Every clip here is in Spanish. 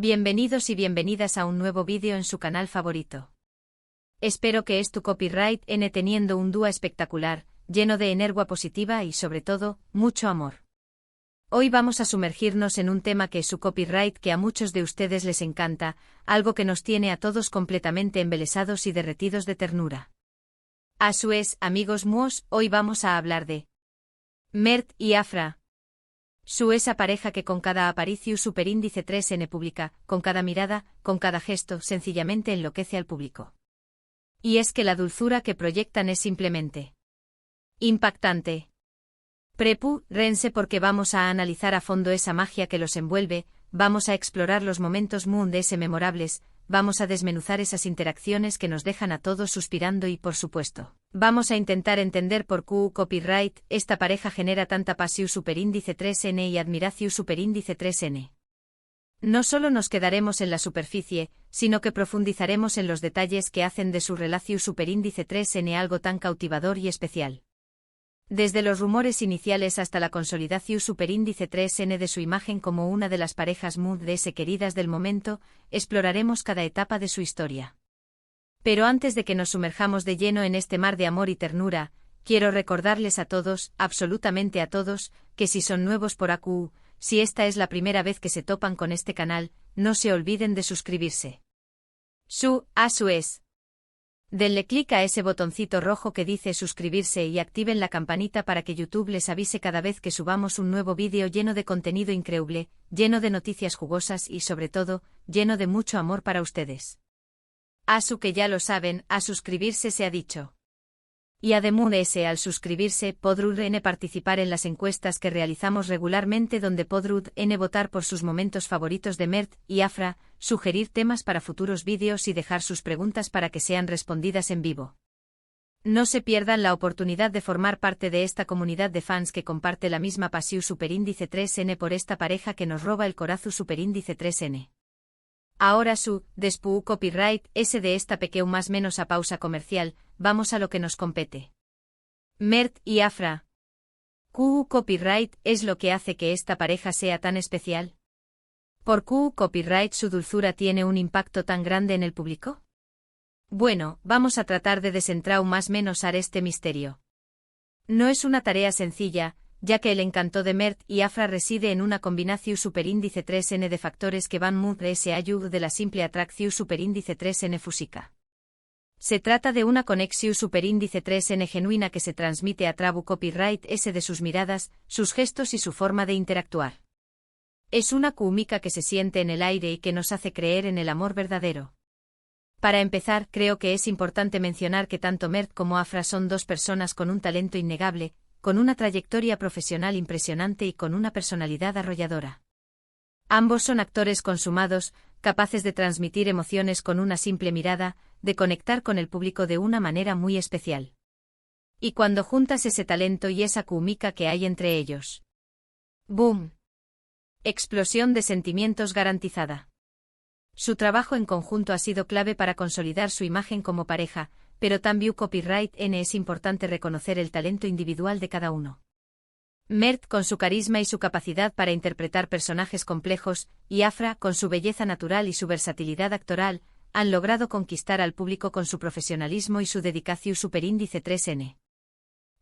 Bienvenidos y bienvenidas a un nuevo vídeo en su canal favorito. Espero que es tu copyright N teniendo un dúo espectacular, lleno de energía positiva y sobre todo, mucho amor. Hoy vamos a sumergirnos en un tema que es su copyright que a muchos de ustedes les encanta, algo que nos tiene a todos completamente embelesados y derretidos de ternura. A su es, amigos muos, hoy vamos a hablar de Mert y Afra. Su esa pareja que con cada aparicio superíndice 3n publica, con cada mirada, con cada gesto, sencillamente enloquece al público. Y es que la dulzura que proyectan es simplemente impactante. Prepárense porque vamos a analizar a fondo esa magia que los envuelve, vamos a explorar los momentos mundes memorables, vamos a desmenuzar esas interacciones que nos dejan a todos suspirando y por supuesto, vamos a intentar entender por qué copyright esta pareja genera tanta pasión superíndice 3n y admiración superíndice 3n. No solo nos quedaremos en la superficie, sino que profundizaremos en los detalles que hacen de su relación superíndice 3n algo tan cautivador y especial. Desde los rumores iniciales hasta la consolidación superíndice 3n de su imagen como una de las parejas mundes queridas del momento, exploraremos cada etapa de su historia. Pero antes de que nos sumerjamos de lleno en este mar de amor y ternura, quiero recordarles a todos, absolutamente a todos, que si son nuevos por AQ, si esta es la primera vez que se topan con este canal, no se olviden de suscribirse. Su es. Denle clic a ese botoncito rojo que dice suscribirse y activen la campanita para que YouTube les avise cada vez que subamos un nuevo vídeo lleno de contenido increíble, lleno de noticias jugosas y sobre todo, lleno de mucho amor para ustedes. Que ya lo saben, a suscribirse se ha dicho. Y además al suscribirse podrán participar en las encuestas que realizamos regularmente donde podrán votar por sus momentos favoritos de Mert y Afra, sugerir temas para futuros vídeos y dejar sus preguntas para que sean respondidas en vivo. No se pierdan la oportunidad de formar parte de esta comunidad de fans que comparte la misma pasión superíndice 3n por esta pareja que nos roba el corazón superíndice 3n. Ahora después copyright ese de esta pequeña más menos a pausa comercial, vamos a lo que nos compete. Mert y Afra. Copyright es lo que hace que esta pareja sea tan especial. ¿Por qué copyright su dulzura tiene un impacto tan grande en el público? Bueno, vamos a tratar de desentrar más menos este misterio. No es una tarea sencilla, ya que el encanto de Mert y Afra reside en una combinación superíndice 3n de factores que van muy allá de la simple atracción superíndice 3n física. Se trata de una conexión superíndice 3n genuina que se transmite a través copyright s de sus miradas, sus gestos y su forma de interactuar. Es una química que se siente en el aire y que nos hace creer en el amor verdadero. Para empezar, creo que es importante mencionar que tanto Mert como Afra son dos personas con un talento innegable, con una trayectoria profesional impresionante y con una personalidad arrolladora. Ambos son actores consumados, capaces de transmitir emociones con una simple mirada, de conectar con el público de una manera muy especial. Y cuando juntas ese talento y esa química que hay entre ellos. ¡Boom! Explosión de sentimientos garantizada. Su trabajo en conjunto ha sido clave para consolidar su imagen como pareja, pero también copyright N es importante reconocer el talento individual de cada uno. Mert con su carisma y su capacidad para interpretar personajes complejos, y Afra con su belleza natural y su versatilidad actoral, han logrado conquistar al público con su profesionalismo y su dedicación superíndice 3n.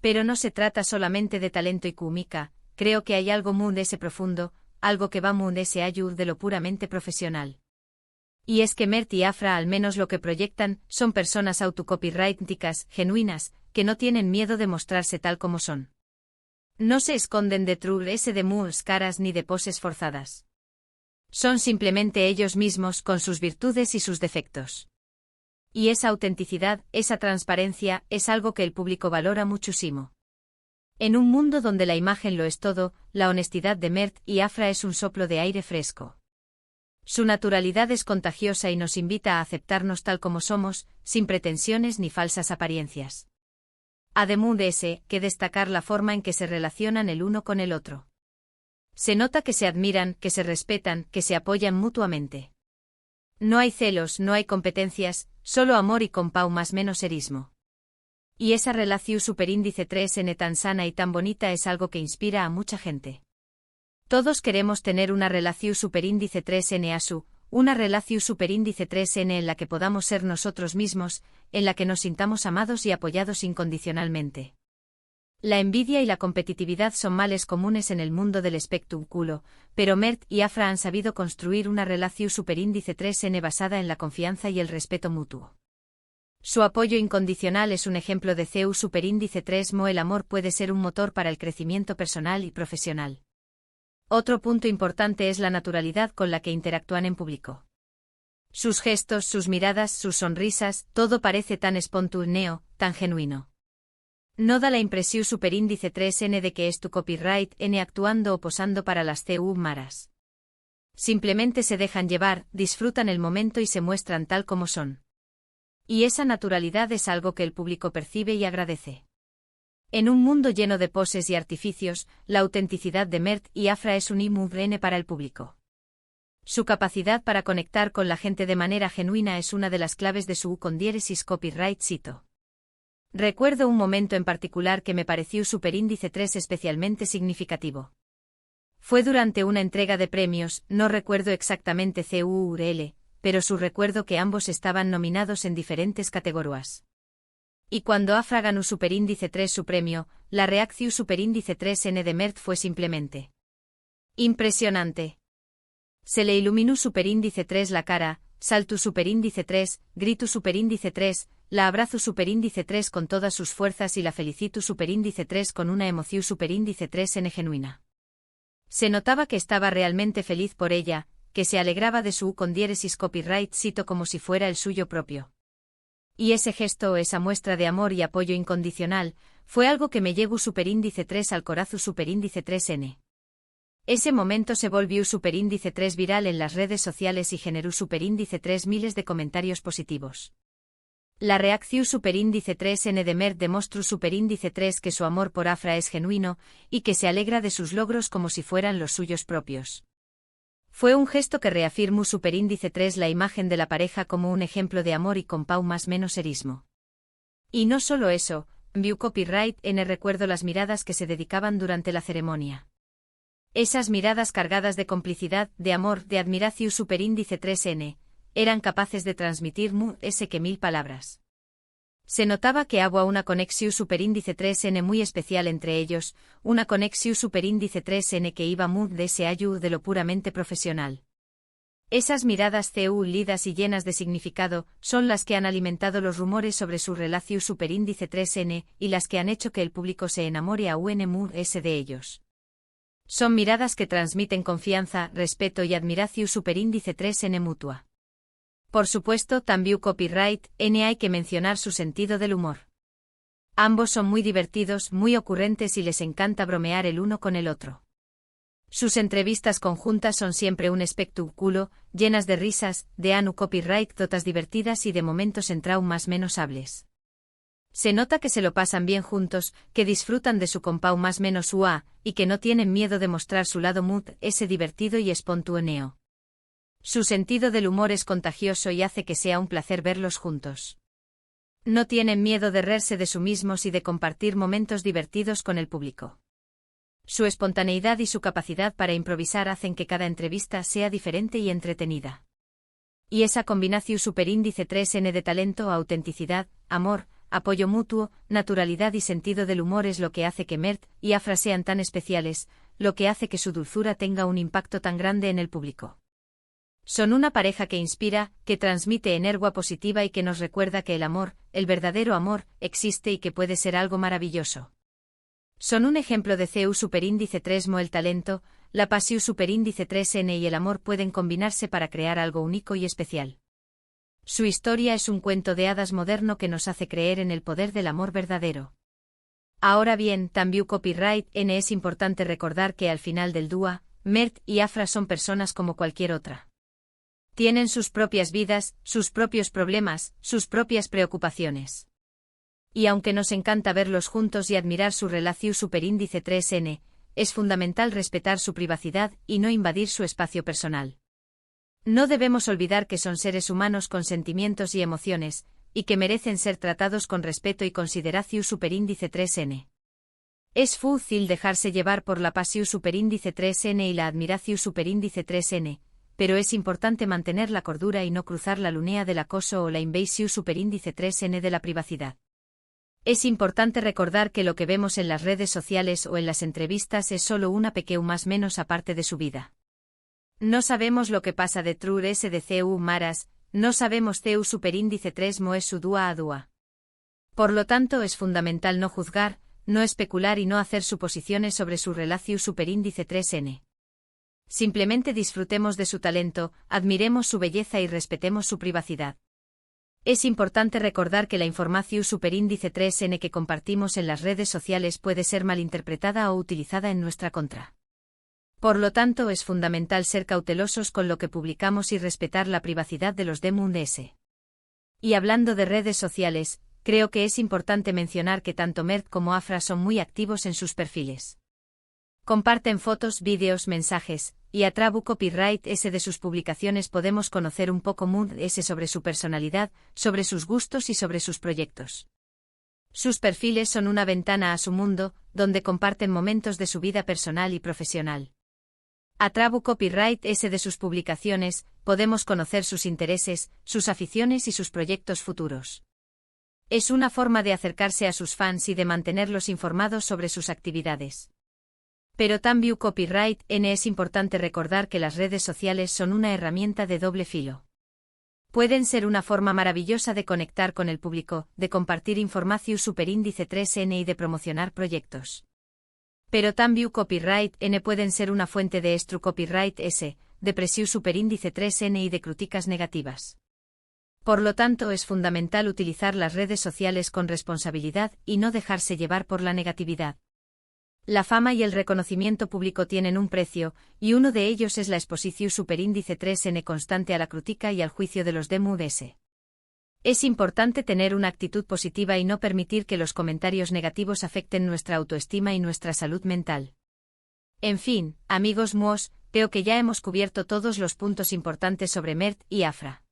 Pero no se trata solamente de talento y química, creo que hay algo muy profundo, algo que va muy allá de lo puramente profesional. Y es que Mert y Afra al menos lo que proyectan son personas autocopyrighticas, genuinas, que no tienen miedo de mostrarse tal como son. No se esconden detrás de máscaras ni de poses forzadas. Son simplemente ellos mismos con sus virtudes y sus defectos. Y esa autenticidad, esa transparencia, es algo que el público valora muchísimo. En un mundo donde la imagen lo es todo, la honestidad de Mert y Afra es un soplo de aire fresco. Su naturalidad es contagiosa y nos invita a aceptarnos tal como somos, sin pretensiones ni falsas apariencias. Además de que destacar la forma en que se relacionan el uno con el otro. Se nota que se admiran, que se respetan, que se apoyan mutuamente. No hay celos, no hay competencias, solo amor y compau más menos erismo. Y esa relación superíndice 3n tan sana y tan bonita es algo que inspira a mucha gente. Todos queremos tener una relación superíndice 3n ASU, una relación superíndice 3n en la que podamos ser nosotros mismos, en la que nos sintamos amados y apoyados incondicionalmente. La envidia y la competitividad son males comunes en el mundo del espectáculo, pero Mert y Afra han sabido construir una relación superíndice 3n basada en la confianza y el respeto mutuo. Su apoyo incondicional es un ejemplo de CU superíndice 3mo. El amor puede ser un motor para el crecimiento personal y profesional. Otro punto importante es la naturalidad con la que interactúan en público. Sus gestos, sus miradas, sus sonrisas, todo parece tan espontáneo, tan genuino. No da la impresión superíndice 3n de que es tu copyright n actuando o posando para las CU maras. Simplemente se dejan llevar, disfrutan el momento y se muestran tal como son. Y esa naturalidad es algo que el público percibe y agradece. En un mundo lleno de poses y artificios, la autenticidad de Mert y Afra es un IMUVN para el público. Su capacidad para conectar con la gente de manera genuina es una de las claves de su con diéresis copyright cito. Recuerdo un momento en particular que me pareció superíndice 3 especialmente significativo. Fue durante una entrega de premios, no recuerdo exactamente CURL, pero su recuerdo que ambos estaban nominados en diferentes categorías. Y cuando Afra ganó superíndice 3 su premio, la reacción superíndice 3n de Mert fue simplemente impresionante. Se le iluminó superíndice 3 la cara, saltó superíndice 3, grito superíndice 3, la abrazo superíndice 3 con todas sus fuerzas y la felicito superíndice 3 con una emoción superíndice 3n genuina. Se notaba que estaba realmente feliz por ella, que se alegraba de su con diéresis copyright cito como si fuera el suyo propio. Y ese gesto o esa muestra de amor y apoyo incondicional, fue algo que me llegó superíndice 3 al corazón superíndice 3n. Ese momento se volvió superíndice 3 viral en las redes sociales y generó superíndice 3 miles de comentarios positivos. La reacción superíndice 3n de Mert demostró superíndice 3 que su amor por Afra es genuino, y que se alegra de sus logros como si fueran los suyos propios. Fue un gesto que reafirmó superíndice 3 la imagen de la pareja como un ejemplo de amor y con pau más menos erismo. Y no solo eso, view copyright n recuerdo las miradas que se dedicaban durante la ceremonia. Esas miradas cargadas de complicidad, de amor, de admiración superíndice 3n, eran capaces de transmitir que 1000 palabras. Se notaba que había una conexión superíndice 3n muy especial entre ellos, una conexión superíndice 3n que iba de ese ayu de lo puramente profesional. Esas miradas lidas y llenas de significado son las que han alimentado los rumores sobre su relación superíndice 3n y las que han hecho que el público se enamore a de ellos. Son miradas que transmiten confianza, respeto y admiración superíndice 3n mutua. Por supuesto, también copyright n hay que mencionar su sentido del humor. Ambos son muy divertidos, muy ocurrentes y les encanta bromear el uno con el otro. Sus entrevistas conjuntas son siempre un espectáculo, llenas de risas, de anu copyright totas divertidas y de momentos en traumas menos hables. Se nota que se lo pasan bien juntos, que disfrutan de su compau más menos ua, y que no tienen miedo de mostrar su lado ese divertido y espontáneo. Su sentido del humor es contagioso y hace que sea un placer verlos juntos. No tienen miedo de reírse de sí mismos y de compartir momentos divertidos con el público. Su espontaneidad y su capacidad para improvisar hacen que cada entrevista sea diferente y entretenida. Y esa combinación superíndice 3n de talento, autenticidad, amor, apoyo mutuo, naturalidad y sentido del humor es lo que hace que Mert y Afra sean tan especiales, lo que hace que su dulzura tenga un impacto tan grande en el público. Son una pareja que inspira, que transmite energía positiva y que nos recuerda que el amor, el verdadero amor, existe y que puede ser algo maravilloso. Son un ejemplo de CU superíndice 3mo. El talento, la pasión superíndice 3n y el amor pueden combinarse para crear algo único y especial. Su historia es un cuento de hadas moderno que nos hace creer en el poder del amor verdadero. Ahora bien, también copyright n es importante recordar que al final del dúo, Mert y Afra son personas como cualquier otra. Tienen sus propias vidas, sus propios problemas, sus propias preocupaciones. Y aunque nos encanta verlos juntos y admirar su relación superíndice 3n, es fundamental respetar su privacidad y no invadir su espacio personal. No debemos olvidar que son seres humanos con sentimientos y emociones, y que merecen ser tratados con respeto y consideración superíndice 3n. Es fácil dejarse llevar por la pasión superíndice 3n y la admiración superíndice 3n, pero es importante mantener la cordura y no cruzar la línea del acoso o la invasión superíndice 3N de la privacidad. Es importante recordar que lo que vemos en las redes sociales o en las entrevistas es solo una pequeña más menos aparte de su vida. No sabemos lo que pasa detrás de CU maras, no sabemos CU superíndice 3 mo es su dúa a dúa. Por lo tanto es fundamental no juzgar, no especular y no hacer suposiciones sobre su relación superíndice 3N. Simplemente disfrutemos de su talento, admiremos su belleza y respetemos su privacidad. Es importante recordar que la información superíndice 3N que compartimos en las redes sociales puede ser malinterpretada o utilizada en nuestra contra. Por lo tanto, es fundamental ser cautelosos con lo que publicamos y respetar la privacidad de los DMUNDS. Y hablando de redes sociales, creo que es importante mencionar que tanto Mert como Afra son muy activos en sus perfiles. Comparten fotos, vídeos, mensajes, y a través copyright S de sus publicaciones podemos conocer un poco S sobre su personalidad, sobre sus gustos y sobre sus proyectos. Sus perfiles son una ventana a su mundo, donde comparten momentos de su vida personal y profesional. A través copyright S de sus publicaciones, podemos conocer sus intereses, sus aficiones y sus proyectos futuros. Es una forma de acercarse a sus fans y de mantenerlos informados sobre sus actividades. Pero también copyright N es importante recordar que las redes sociales son una herramienta de doble filo. Pueden ser una forma maravillosa de conectar con el público, de compartir información superíndice 3N y de promocionar proyectos. Pero también copyright N pueden ser una fuente de copyright S, de presión superíndice 3N y de críticas negativas. Por lo tanto, es fundamental utilizar las redes sociales con responsabilidad y no dejarse llevar por la negatividad. La fama y el reconocimiento público tienen un precio, y uno de ellos es la exposición superíndice 3N constante a la crítica y al juicio de los DMUDS. Es importante tener una actitud positiva y no permitir que los comentarios negativos afecten nuestra autoestima y nuestra salud mental. En fin, amigos MUOS, creo que ya hemos cubierto todos los puntos importantes sobre Mert y Afra.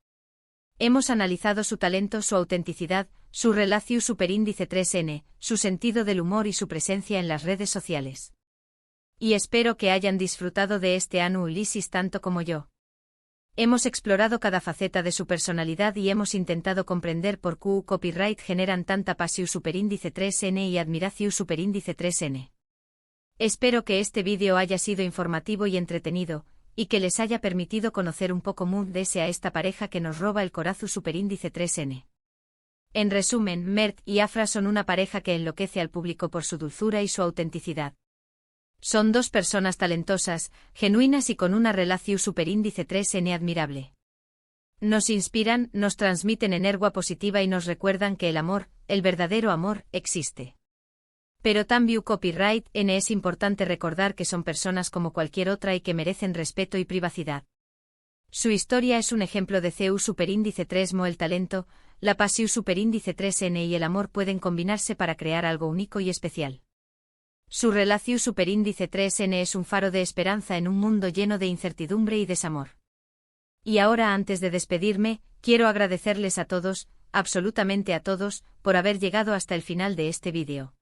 Hemos analizado su talento, su autenticidad, su relación superíndice 3N, su sentido del humor y su presencia en las redes sociales. Y espero que hayan disfrutado de este análisis tanto como yo. Hemos explorado cada faceta de su personalidad y hemos intentado comprender por qué copyright generan tanta pasión superíndice 3N y admiración superíndice 3N. Espero que este vídeo haya sido informativo y entretenido, y que les haya permitido conocer un poco más de a esta pareja que nos roba el corazón superíndice 3N. En resumen, Mert y Afra son una pareja que enloquece al público por su dulzura y su autenticidad. Son dos personas talentosas, genuinas y con una relación superíndice 3N admirable. Nos inspiran, nos transmiten energía positiva y nos recuerdan que el amor, el verdadero amor, existe. Pero también copyright N es importante recordar que son personas como cualquier otra y que merecen respeto y privacidad. Su historia es un ejemplo de CU superíndice 3 mo el talento, la pasión superíndice 3N y el amor pueden combinarse para crear algo único y especial. Su relación superíndice 3N es un faro de esperanza en un mundo lleno de incertidumbre y desamor. Y ahora, antes de despedirme, quiero agradecerles a todos, absolutamente a todos, por haber llegado hasta el final de este vídeo.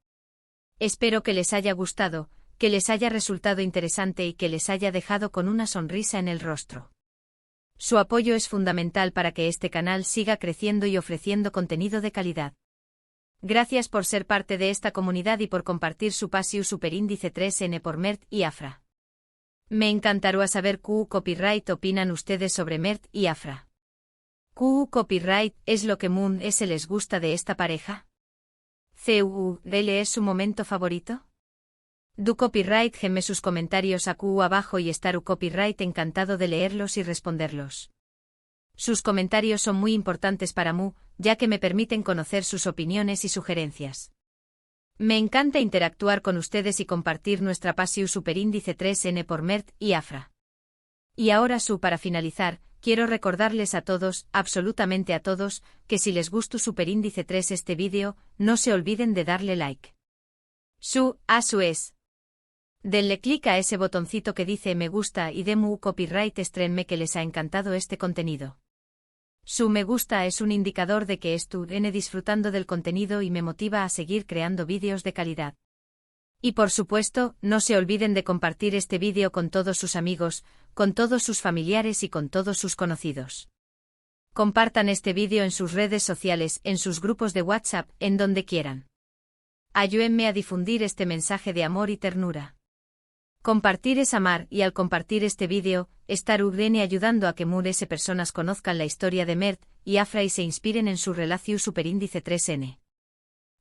Espero que les haya gustado, que les haya resultado interesante y que les haya dejado con una sonrisa en el rostro. Su apoyo es fundamental para que este canal siga creciendo y ofreciendo contenido de calidad. Gracias por ser parte de esta comunidad y por compartir su pasión superíndice 3N por Mert y Afra. Me encantaría saber qué copyright opinan ustedes sobre Mert y Afra. ¿Qué copyright es lo que se les gusta de esta pareja? ¿CUL es su momento favorito? Du copyright geme sus comentarios abajo y estar copyright encantado de leerlos y responderlos. Sus comentarios son muy importantes para ya que me permiten conocer sus opiniones y sugerencias. Me encanta interactuar con ustedes y compartir nuestra pasión superíndice 3N por Mert y Afra. Y ahora para finalizar, quiero recordarles a todos, absolutamente a todos, que si les gustó superíndice 3 este vídeo, no se olviden de darle like. Denle clic a ese botoncito que dice me gusta y demu copyright estrenme que les ha encantado este contenido. Su me gusta es un indicador de que estoy disfrutando del contenido y me motiva a seguir creando vídeos de calidad. Y por supuesto, no se olviden de compartir este vídeo con todos sus amigos, con todos sus familiares y con todos sus conocidos. Compartan este vídeo en sus redes sociales, en sus grupos de WhatsApp, en donde quieran. Ayúdenme a difundir este mensaje de amor y ternura. Compartir es amar, y al compartir este vídeo, estar ayudando a que muchas personas conozcan la historia de Mert y Afra y se inspiren en su relación superíndice 3N.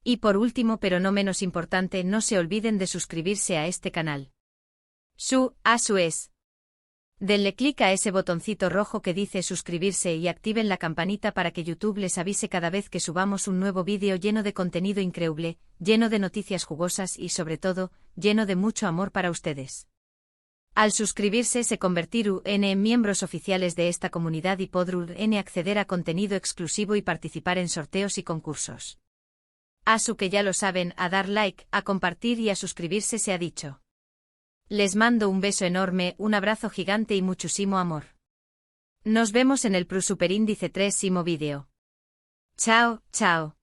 Y por último, pero no menos importante, no se olviden de suscribirse a este canal. Su es. Denle clic a ese botoncito rojo que dice suscribirse y activen la campanita para que YouTube les avise cada vez que subamos un nuevo vídeo lleno de contenido increíble, lleno de noticias jugosas y sobre todo, lleno de mucho amor para ustedes. Al suscribirse se convertirán en miembros oficiales de esta comunidad y podrán acceder a contenido exclusivo y participar en sorteos y concursos. Que ya lo saben, a dar like, a compartir y a suscribirse se ha dicho. Les mando un beso enorme, un abrazo gigante y muchísimo amor. Nos vemos en el superíndice 3 vídeo. Chao, chao.